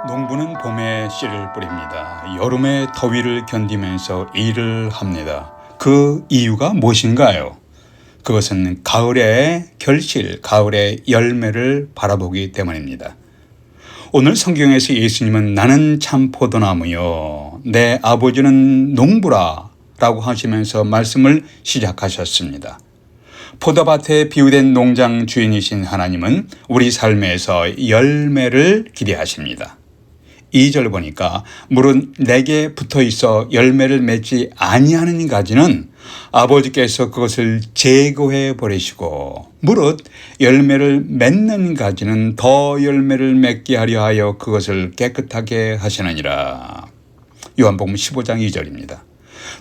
농부는 봄에 씨를 뿌립니다. 여름의 더위를 견디면서 일을 합니다. 그 이유가 무엇인가요? 그것은 가을의 결실, 가을의 열매를 바라보기 때문입니다. 오늘 성경에서 예수님은 나는 참 포도나무요 내 아버지는 농부라 라고 하시면서 말씀을 시작하셨습니다. 포도밭에 비유된 농장 주인이신 하나님은 우리 삶에서 열매를 기대하십니다. 2절 보니까 무릇 내게 붙어 있어 열매를 맺지 아니하는 가지는 아버지께서 그것을 제거해 버리시고 무릇 열매를 맺는 가지는 더 열매를 맺게 하려 하여 그것을 깨끗하게 하시느니라. 요한복음 15장 2절입니다.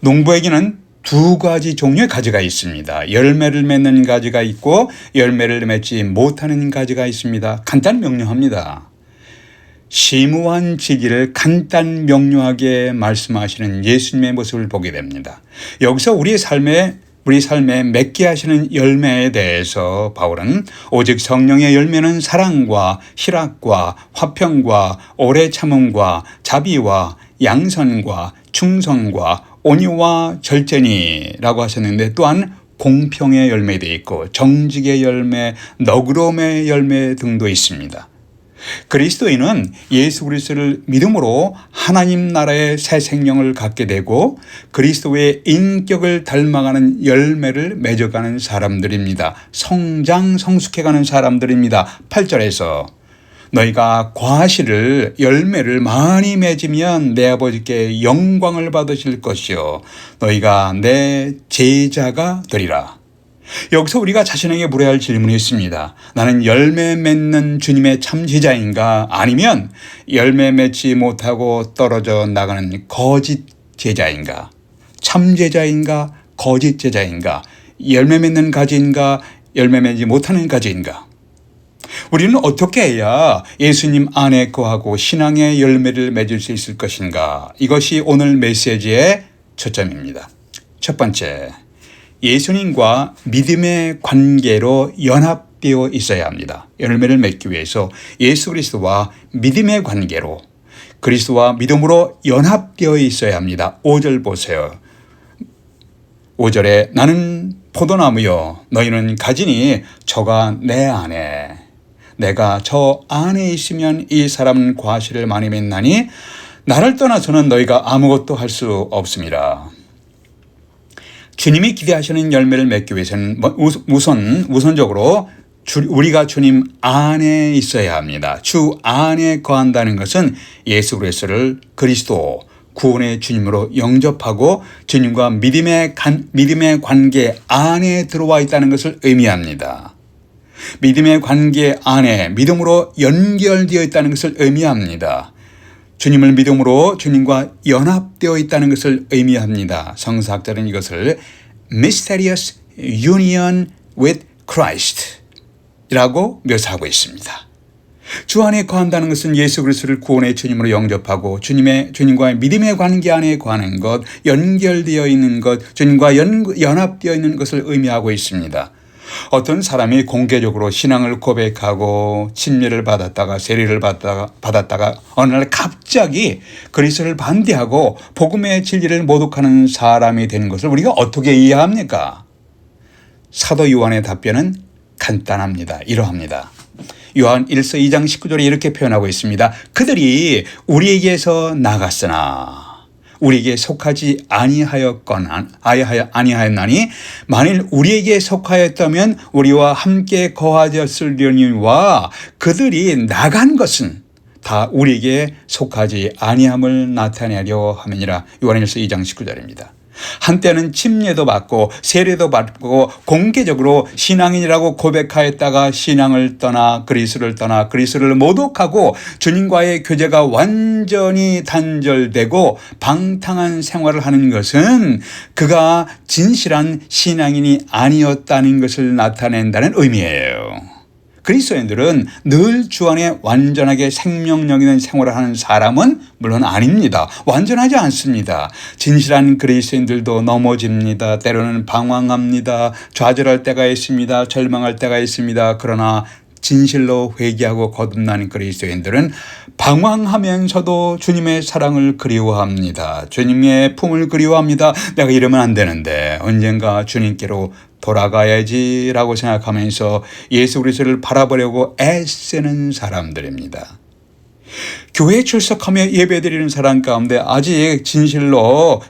농부에게는 두 가지 종류의 가지가 있습니다. 열매를 맺는 가지가 있고 열매를 맺지 못하는 가지가 있습니다. 간단 명료합니다. 심오한 진리를 간단 명료하게 말씀하시는 예수님의 모습을 보게 됩니다. 여기서 우리 삶에 맺게 하시는 열매에 대해서 바울은 오직 성령의 열매는 사랑과 희락과 화평과 오래 참음과 자비와 양선과 충성과 온유와 절제니라고 하셨는데 또한 공평의 열매도 있고 정직의 열매, 너그러움의 열매 등도 있습니다. 그리스도인은 예수 그리스도를 믿음으로 하나님 나라의 새 생명을 갖게 되고 그리스도의 인격을 닮아가는 열매를 맺어가는 사람들입니다. 성장 성숙해가는 사람들입니다. 8절에서 너희가 과실을 열매를 많이 맺으면 내 아버지께 영광을 받으실 것이요 너희가 내 제자가 되리라. 여기서 우리가 자신에게 물어야 할 질문이 있습니다. 나는 열매 맺는 주님의 참 제자인가 아니면 열매 맺지 못하고 떨어져 나가는 거짓 제자인가? 참 제자인가 거짓 제자인가? 열매 맺는 가지인가 열매 맺지 못하는 가지인가? 우리는 어떻게 해야 예수님 안에 거하고 신앙의 열매를 맺을 수 있을 것인가? 이것이 오늘 메시지의 초점입니다. 첫 번째, 예수님과 믿음의 관계로 연합되어 있어야 합니다. 열매를 맺기 위해서 예수 그리스도와 믿음의 관계로 그리스도와 믿음으로 연합되어 있어야 합니다. 5절 보세요. 5절에 나는 포도나무요 너희는 가지니 저가 내 안에 내가 저 안에 있으면 이 사람은 과실을 많이 맺나니 나를 떠나서는 너희가 아무것도 할 수 없습니다. 주님이 기대하시는 열매를 맺기 위해서는 우선적으로 우리가 주님 안에 있어야 합니다. 주 안에 거한다는 것은 예수 그리스도를 그리스도 구원의 주님으로 영접하고 주님과 믿음의 관계 안에 들어와 있다는 것을 의미합니다. 믿음의 관계 안에 믿음으로 연결되어 있다는 것을 의미합니다. 주님을 믿음으로 주님과 연합되어 있다는 것을 의미합니다. 성서학자는 이것을 Mysterious Union with Christ 라고 묘사하고 있습니다. 주 안에 거한다는 것은 예수 그리스도를 구원의 주님으로 영접하고 주님과의 믿음의 관계 안에 거하는 것, 연결되어 있는 것, 주님과 연합되어 있는 것을 의미하고 있습니다. 어떤 사람이 공개적으로 신앙을 고백하고 침례를 받았다가 세례를 받았다가 어느 날 갑자기 그리스도를 반대하고 복음의 진리를 모독하는 사람이 되는 것을 우리가 어떻게 이해합니까? 사도 요한의 답변은 간단합니다. 이러합니다. 요한 1서 2장 19절에 이렇게 표현하고 있습니다. 그들이 우리에게서 나갔으나 우리에게 속하지 아니하였나니 만일 우리에게 속하였다면 우리와 함께 거하였으려니와 그들이 나간 것은 다 우리에게 속하지 아니함을 나타내려 함이니라. 요한일서 2장 19절입니다. 한때는 침례도 받고 세례도 받고 공개적으로 신앙인이라고 고백하였다가 신앙을 떠나 그리스도를 모독하고 주님과의 교제가 완전히 단절되고 방탕한 생활을 하는 것은 그가 진실한 신앙인이 아니었다는 것을 나타낸다는 의미예요. 그리스도인들은 늘 주 안에 완전하게 생명력 있는 생활을 하는 사람은 물론 아닙니다. 완전하지 않습니다. 진실한 그리스도인들도 넘어집니다. 때로는 방황합니다. 좌절할 때가 있습니다. 절망할 때가 있습니다. 그러나 진실로 회개하고 거듭난 그리스도인들은 방황하면서도 주님의 사랑을 그리워합니다. 주님의 품을 그리워합니다. 내가 이러면 안 되는데 언젠가 주님께로 돌아가야지라고 생각하면서 예수 그리스도를 바라보려고 애쓰는 사람들입니다. 교회에 출석하며 예배드리는 사람 가운데 아직 진실로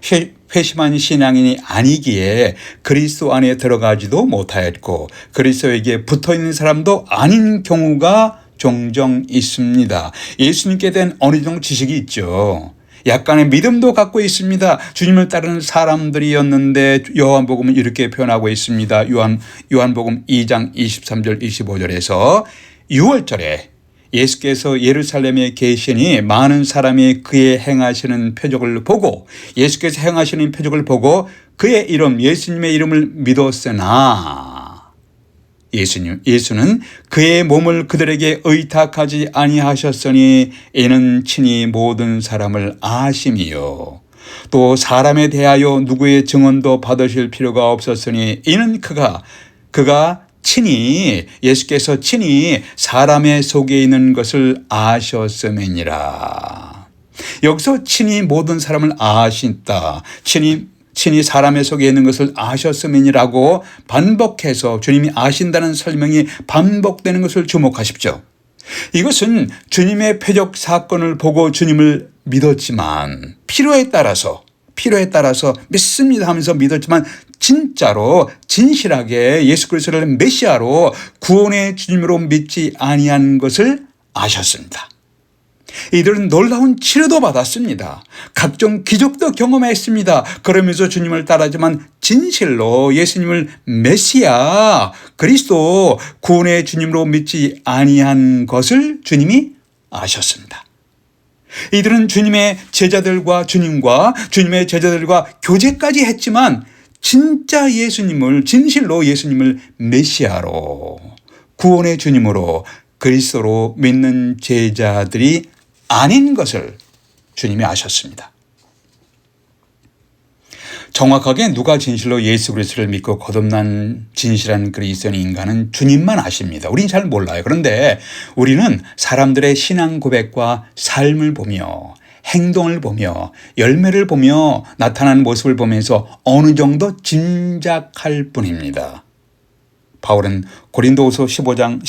회심한 신앙인이 아니기에 그리스도 안에 들어가지도 못하였고 그리스도에게 붙어있는 사람도 아닌 경우가 종종 있습니다. 예수님께 대한 어느 정도 지식이 있죠. 약간의 믿음도 갖고 있습니다. 주님을 따르는 사람들이었는데 요한복음은 이렇게 표현하고 있습니다. 요한복음 2장 23절 25절에서 6월절에 예수께서 예루살렘에 계시니 많은 사람이 그의 행하시는 표적을 보고 예수께서 행하시는 표적을 보고 그의 이름 예수님의 이름을 믿었으나 예수는 그의 몸을 그들에게 의탁하지 아니하셨으니 이는 친히 모든 사람을 아심이요 또 사람에 대하여 누구의 증언도 받으실 필요가 없었으니 이는 그가 예수께서 친히 사람의 속에 있는 것을 아셨음이니라. 여기서 친히 모든 사람을 아신다. 친히 사람의 속에 있는 것을 아셨음이니라고 반복해서 주님이 아신다는 설명이 반복되는 것을 주목하십시오. 이것은 주님의 표적 사건을 보고 주님을 믿었지만 필요에 따라서 믿습니다 하면서 믿었지만 진짜로 진실하게 예수 그리스도를 메시아로 구원의 주님으로 믿지 아니한 것을 아셨습니다. 이들은 놀라운 치료도 받았습니다. 각종 기적도 경험했습니다. 그러면서 주님을 따르지만 진실로 예수님을 메시아 그리스도 구원의 주님으로 믿지 아니한 것을 주님이 아셨습니다. 이들은 주님의 제자들과 주님의 제자들과 교제까지 했지만 진실로 예수님을 메시아로 구원의 주님으로 그리스도로 믿는 제자들이 아닌 것을 주님이 아셨습니다. 정확하게 누가 진실로 예수 그리스도를 믿고 거듭난 진실한 그리스도인가는 주님만 아십니다. 우린 잘 몰라요. 그런데 우리는 사람들의 신앙 고백과 삶을 보며 행동을 보며 열매를 보며 나타나는 모습을 보면서 어느 정도 짐작할 뿐입니다. 바울은 고린도후서 13장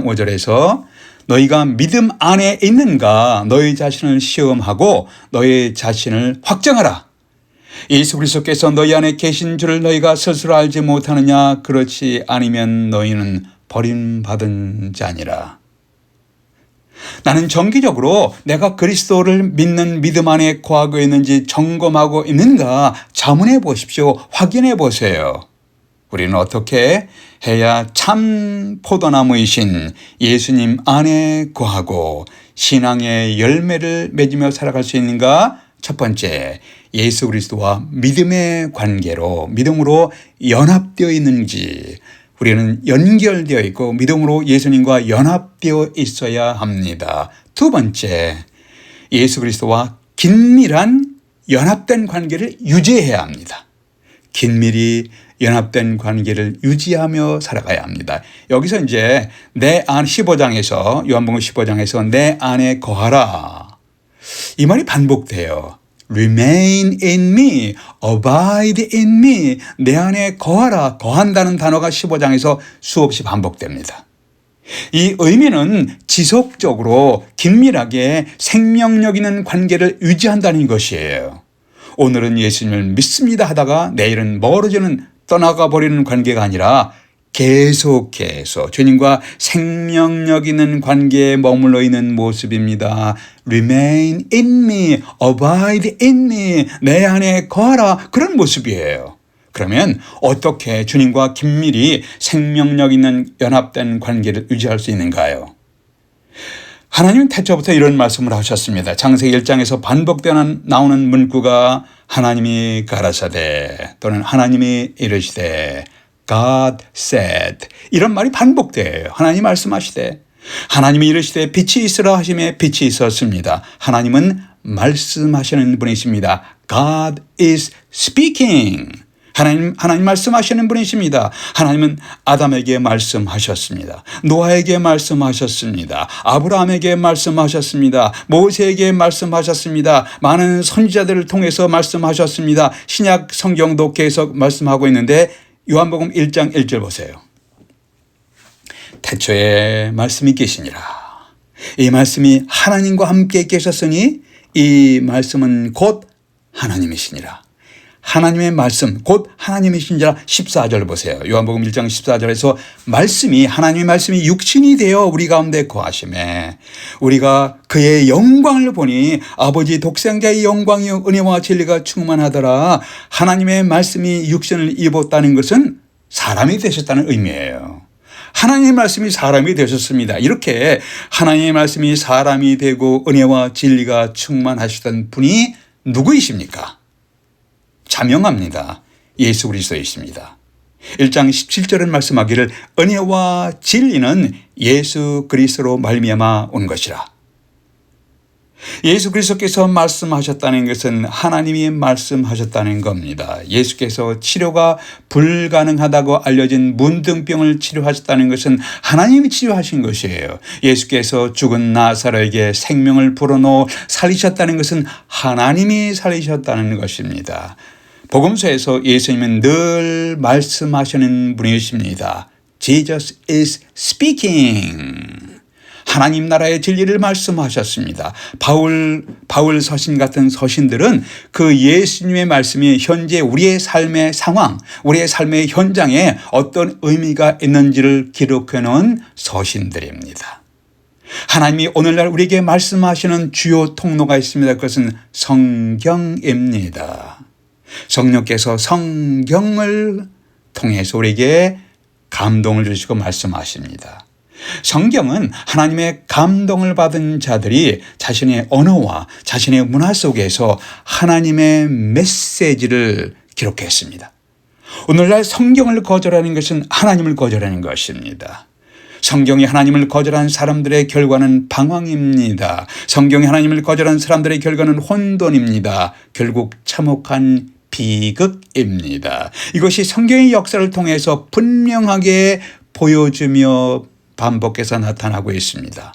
5절에서 너희가 믿음 안에 있는가 너희 자신을 시험하고 너희 자신을 확정하라. 예수 그리스도께서 너희 안에 계신 줄을 너희가 스스로 알지 못하느냐. 그렇지 아니면 너희는 버림받은 자니라. 나는 정기적으로 내가 그리스도를 믿는 믿음 안에 거하고 있는지 점검하고 있는가 자문해 보십시오. 확인해 보세요. 우리는 어떻게 해야 참 포도나무이신 예수님 안에 거하고 신앙의 열매를 맺으며 살아갈 수 있는가? 첫 번째, 예수 그리스도와 믿음의 관계로 믿음으로 연합되어 있는지 우리는 연결되어 있고 믿음으로 예수님과 연합되어 있어야 합니다. 두 번째, 예수 그리스도와 긴밀한 연합된 관계를 유지해야 합니다. 긴밀히 연합된 관계를 유지하며 살아가야 합니다. 여기서 이제 내 안 15장에서 요한복음 15장에서 내 안에 거하라. 이 말이 반복돼요. Remain in me, abide in me. 내 안에 거하라. 거한다는 단어가 15장에서 수없이 반복됩니다. 이 의미는 지속적으로 긴밀하게 생명력 있는 관계를 유지한다는 것이에요. 오늘은 예수님을 믿습니다 하다가 내일은 멀어지는 떠나가 버리는 관계가 아니라 계속해서 주님과 생명력 있는 관계에 머물러 있는 모습입니다. Remain in me, abide in me. 내 안에 거하라. 그런 모습이에요. 그러면 어떻게 주님과 긴밀히 생명력 있는 연합된 관계를 유지할 수 있는가요? 하나님은 태초부터 이런 말씀을 하셨습니다. 창세기 1장에서 반복되어 나오는 문구가 하나님이 가라사대 또는 하나님이 이르시되 God said 이런 말이 반복돼요. 하나님 말씀하시되 하나님이 이르시되 빛이 있으라 하심에 빛이 있었습니다. 하나님은 말씀하시는 분이십니다. God is speaking. 하나님 말씀하시는 분이십니다. 하나님은 아담에게 말씀하셨습니다. 노아에게 말씀하셨습니다. 아브라함에게 말씀하셨습니다. 모세에게 말씀하셨습니다. 많은 선지자들을 통해서 말씀하셨습니다. 신약 성경도 계속 말씀하고 있는데 요한복음 1장 1절 보세요. 태초에 말씀이 계시니라. 이 말씀이 하나님과 함께 계셨으니 이 말씀은 곧 하나님이시니라. 하나님의 말씀 곧 하나님이신지라 14절 보세요. 요한복음 1장 14절에서 하나님의 말씀이 육신이 되어 우리 가운데 거하심에 우리가 그의 영광을 보니 아버지 독생자의 영광이요 은혜와 진리가 충만하더라. 하나님의 말씀이 육신을 입었다는 것은 사람이 되셨다는 의미예요. 하나님의 말씀이 사람이 되셨습니다. 이렇게 하나님의 말씀이 사람이 되고 은혜와 진리가 충만하시던 분이 누구이십니까? 자명합니다. 예수 그리스도이십니다. 1장 17절은 말씀하기를 은혜와 진리는 예수 그리스도로 말미암아 온 것이라. 예수 그리스도께서 말씀하셨다는 것은 하나님이 말씀하셨다는 겁니다. 예수께서 치료가 불가능하다고 알려진 문둥병을 치료하셨다는 것은 하나님이 치료하신 것이에요. 예수께서 죽은 나사로에게 생명을 불어넣어 살리셨다는 것은 하나님이 살리셨다는 것입니다. 복음서에서 예수님은 늘 말씀하시는 분이십니다. Jesus is speaking. 하나님 나라의 진리를 말씀하셨습니다. 바울 서신 같은 서신들은 그 예수님의 말씀이 현재 우리의 삶의 상황, 우리의 삶의 현장에 어떤 의미가 있는지를 기록해 놓은 서신들입니다. 하나님이 오늘날 우리에게 말씀하시는 주요 통로가 있습니다. 그것은 성경입니다. 성령께서 성경을 통해서 우리에게 감동을 주시고 말씀하십니다. 성경은 하나님의 감동을 받은 자들이 자신의 언어와 자신의 문화 속에서 하나님의 메시지를 기록했습니다. 오늘날 성경을 거절하는 것은 하나님을 거절하는 것입니다. 성경이 하나님을 거절한 사람들의 결과는 방황입니다. 성경이 하나님을 거절한 사람들의 결과는 혼돈입니다. 결국 참혹한 비극입니다. 이것이 성경의 역사를 통해서 분명하게 보여주며 반복해서 나타나고 있습니다.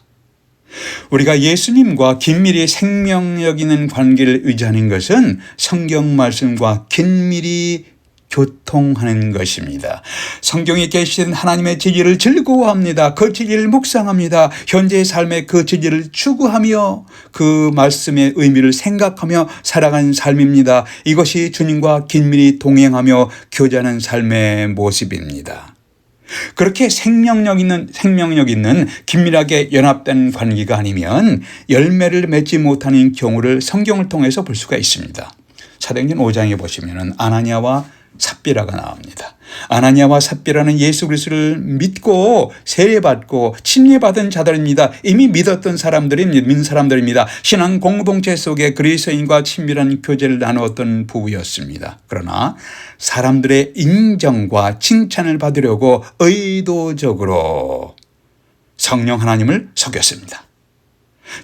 우리가 예수님과 긴밀히 생명력 있는 관계를 의지하는 것은 성경 말씀과 긴밀히 교통하는 것입니다. 성경에 계신 하나님의 진리를 즐거워합니다. 그 진리를 묵상합니다. 현재의 삶에 그 진리를 추구하며 그 말씀의 의미를 생각하며 살아가는 삶입니다. 이것이 주님과 긴밀히 동행하며 교제하는 삶의 모습입니다. 그렇게 생명력 있는 긴밀하게 연합된 관계가 아니면 열매를 맺지 못하는 경우를 성경을 통해서 볼 수가 있습니다. 사도행전 5장에 보시면 아나니아와 삽비라가 나옵니다. 아나니아와 삽비라는 예수 그리스도를 믿고 세례받고 침례받은 자들입니다. 이미 믿은 사람들입니다. 신앙 공동체 속에 그리스도인과 친밀한 교제를 나누었던 부부였습니다. 그러나 사람들의 인정과 칭찬을 받으려고 의도적으로 성령 하나님을 속였습니다.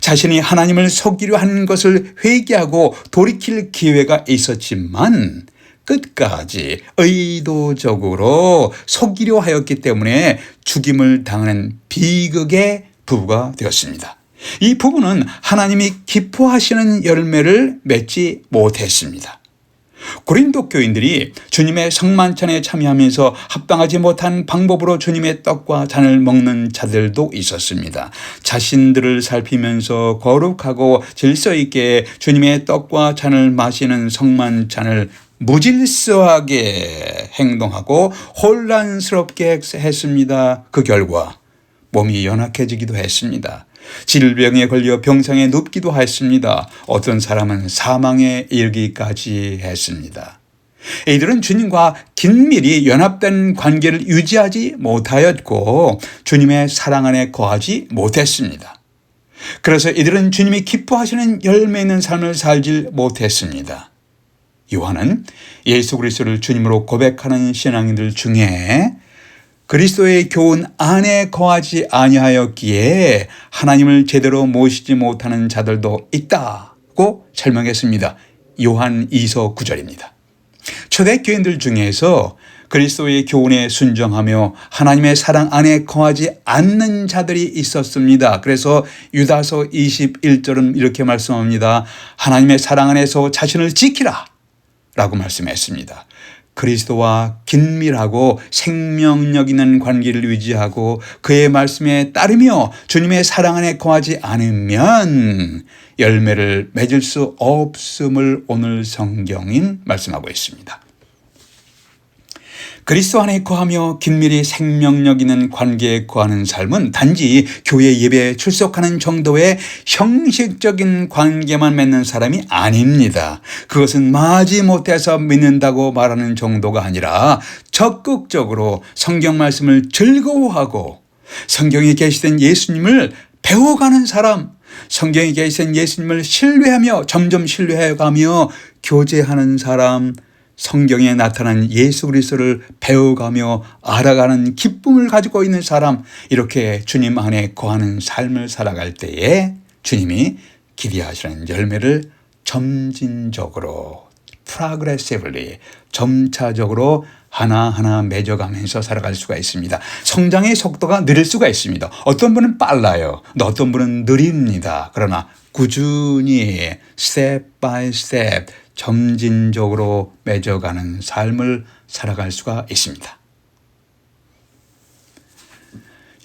자신이 하나님을 속이려 하는 것을 회개하고 돌이킬 기회가 있었지만 끝까지 의도적으로 속이려 하였기 때문에 죽임을 당하는 비극의 부부가 되었습니다. 이 부부는 하나님이 기뻐하시는 열매를 맺지 못했습니다. 고린도 교인들이 주님의 성만찬에 참여하면서 합당하지 못한 방법으로 주님의 떡과 잔을 먹는 자들도 있었습니다. 자신들을 살피면서 거룩하고 질서 있게 주님의 떡과 잔을 마시는 성만찬을 무질서하게 행동하고 혼란스럽게 했습니다. 그 결과 몸이 연약해지기도 했습니다. 질병에 걸려 병상에 눕기도 했습니다. 어떤 사람은 사망에 이르기까지 했습니다. 이들은 주님과 긴밀히 연합된 관계를 유지하지 못하였고 주님의 사랑 안에 거하지 못했습니다. 그래서 이들은 주님이 기뻐하시는 열매 있는 삶을 살지 못했습니다. 요한은 예수 그리스도를 주님으로 고백하는 신앙인들 중에 그리스도의 교훈 안에 거하지 아니하였기에 하나님을 제대로 모시지 못하는 자들도 있다고 설명했습니다. 요한 2서 9절입니다. 초대교인들 중에서 그리스도의 교훈에 순종하며 하나님의 사랑 안에 거하지 않는 자들이 있었습니다. 그래서 유다서 21절은 이렇게 말씀합니다. 하나님의 사랑 안에서 자신을 지키라 라고 말씀했습니다. 그리스도와 긴밀하고 생명력 있는 관계를 유지하고 그의 말씀에 따르며 주님의 사랑 안에 거하지 않으면 열매를 맺을 수 없음을 오늘 성경인 말씀하고 있습니다. 그리스도 안에 거하며 긴밀히 생명력 있는 관계에 거하는 삶은 단지 교회 예배에 출석하는 정도의 형식적인 관계만 맺는 사람이 아닙니다. 그것은 마지못해서 믿는다고 말하는 정도가 아니라 적극적으로 성경 말씀을 즐거워하고 성경에 계시된 예수님을 배워가는 사람, 성경에 계신 예수님을 신뢰하며 점점 신뢰해가며 교제하는 사람, 성경에 나타난 예수 그리스도를 배워가며 알아가는 기쁨을 가지고 있는 사람, 이렇게 주님 안에 거하는 삶을 살아갈 때에 주님이 기대하시는 열매를 점진적으로 progressively 점차적으로 하나하나 맺어가면서 살아갈 수가 있습니다. 성장의 속도가 느릴 수가 있습니다. 어떤 분은 빨라요. 어떤 분은 느립니다. 그러나 꾸준히 step by step 점진적으로 맺어가는 삶을 살아갈 수가 있습니다.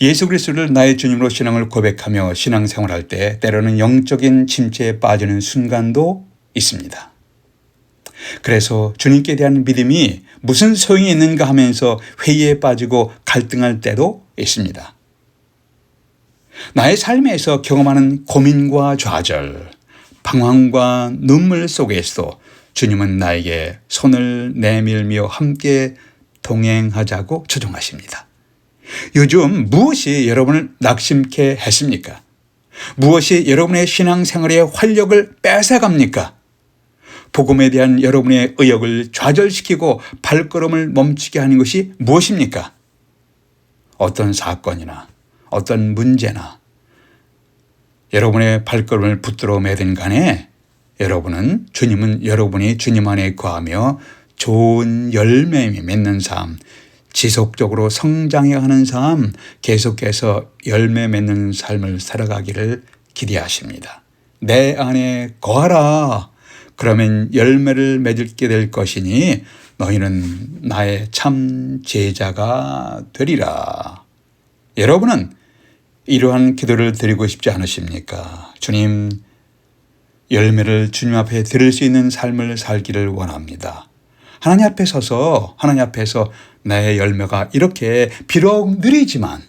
예수 그리스도를 나의 주님으로 신앙을 고백하며 신앙생활할 때 때로는 영적인 침체에 빠지는 순간도 있습니다. 그래서 주님께 대한 믿음이 무슨 소용이 있는가 하면서 회의에 빠지고 갈등할 때도 있습니다. 나의 삶에서 경험하는 고민과 좌절, 방황과 눈물 속에서도 주님은 나에게 손을 내밀며 함께 동행하자고 초청하십니다. 요즘 무엇이 여러분을 낙심케 했습니까? 무엇이 여러분의 신앙생활의 활력을 뺏어갑니까? 복음에 대한 여러분의 의욕을 좌절시키고 발걸음을 멈추게 하는 것이 무엇입니까? 어떤 사건이나 어떤 문제나 여러분의 발걸음을 붙들어 매든 간에 주님은 여러분이 주님 안에 거하며 좋은 열매 맺는 삶, 지속적으로 성장해가는 삶, 계속해서 열매 맺는 삶을 살아가기를 기대하십니다. 내 안에 거하라. 그러면 열매를 맺게 될 것이니 너희는 나의 참 제자가 되리라. 여러분은 이러한 기도를 드리고 싶지 않으십니까? 주님, 열매를 주님 앞에 드릴 수 있는 삶을 살기를 원합니다. 하나님 앞에 서서 하나님 앞에서 나의 열매가 이렇게 비록 느리지만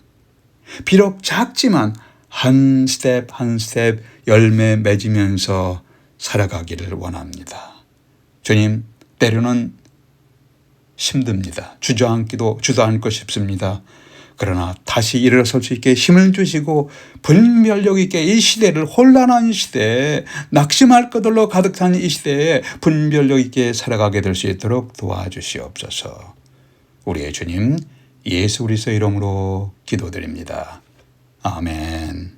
비록 작지만 한 스텝 한 스텝 열매 맺으면서 살아가기를 원합니다. 주님, 때로는 힘듭니다. 주저앉고 싶습니다. 그러나 다시 일어설 수 있게 힘을 주시고 분별력 있게 이 시대를 혼란한 시대에 낙심할 것들로 가득 찬 이 시대에 분별력 있게 살아가게 될 수 있도록 도와주시옵소서. 우리의 주님 예수 그리스도 이름으로 기도드립니다. 아멘.